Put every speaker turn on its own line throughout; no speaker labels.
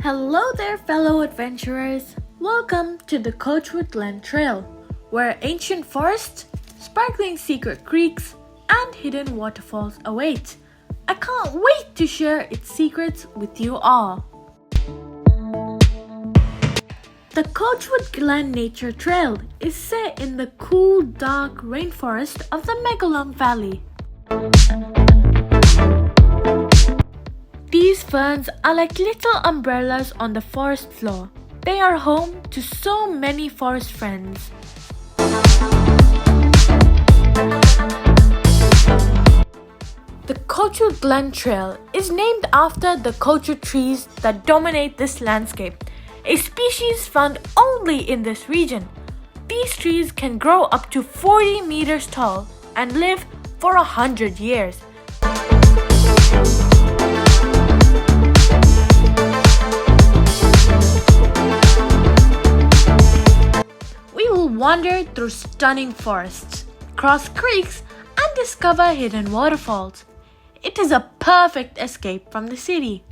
Hello there, fellow adventurers. Welcome to the Coachwood Glen Trail, where ancient forests, sparkling secret creeks, and hidden waterfalls await. I can't wait to share its secrets with you all. The Coachwood Glen Nature Trail is set in the cool, dark rainforest of the Megalong Valley. These ferns are like little umbrellas on the forest floor. They are home to so many forest friends. The Coachwood Glen Trail is named after the coachwood trees that dominate this landscape, a species found only in this region. These trees can grow up to 40 meters tall and live for 100 years. We will wander through stunning forests, cross creeks, and discover hidden waterfalls. It is a perfect escape from the city.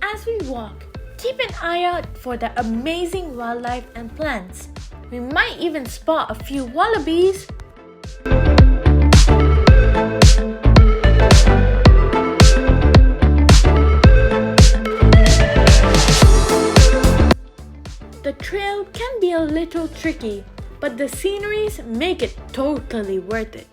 As we walk, keep an eye out for the amazing wildlife and plants. We might even spot a few wallabies. The trail can be a little tricky, but the sceneries make it totally worth it.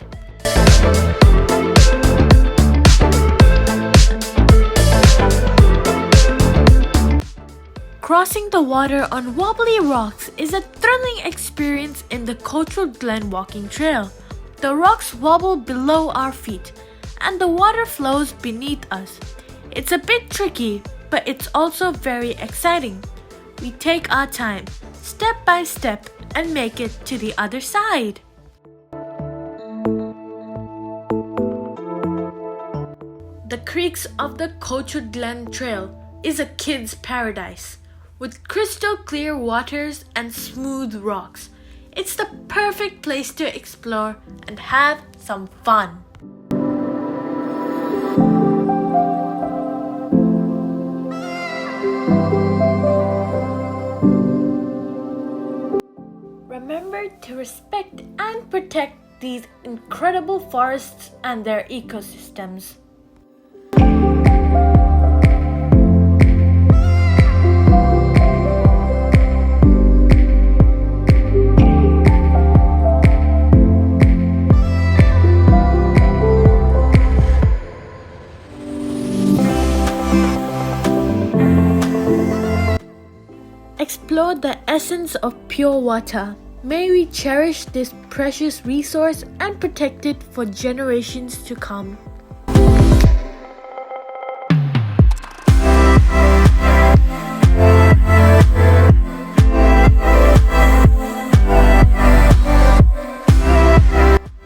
Crossing the water on wobbly rocks is a thrilling experience in the Coachwood Glen walking trail. The rocks wobble below our feet, and the water flows beneath us. It's a bit tricky, but it's also very exciting. We take our time, step by step, and make it to the other side. The creeks of the Coachwood Glen Trail is a kid's paradise. With crystal clear waters and smooth rocks, it's the perfect place to explore and have some fun. Remember to respect and protect these incredible forests and their ecosystems. Explore the essence of pure water. May we cherish this precious resource and protect it for generations to come.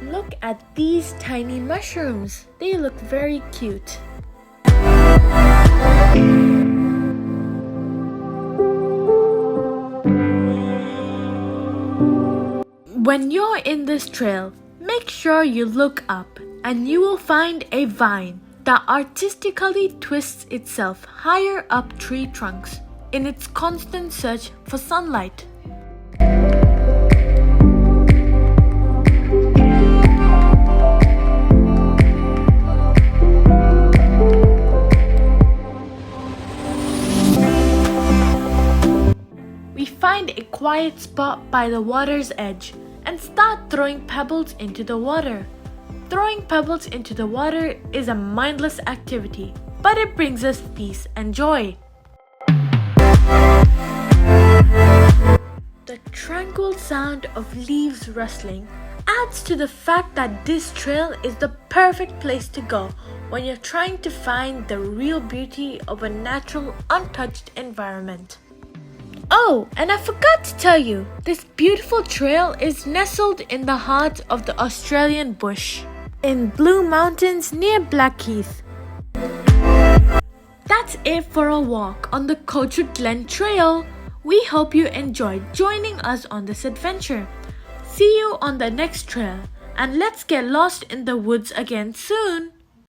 Look at these tiny mushrooms. They look very cute. When you're in this trail, make sure you look up and you will find a vine that artistically twists itself higher up tree trunks in its constant search for sunlight. We find a quiet spot by the water's edge and start throwing pebbles into the water. Throwing pebbles into the water is a mindless activity, but it brings us peace and joy. The tranquil sound of leaves rustling adds to the fact that this trail is the perfect place to go when you're trying to find the real beauty of a natural, untouched environment. Oh, and I forgot to tell you, this beautiful trail is nestled in the heart of the Australian bush, in Blue Mountains near Blackheath. That's it for a walk on the Coachwood Glen Trail. We hope you enjoyed joining us on this adventure. See you on the next trail, and let's get lost in the woods again soon.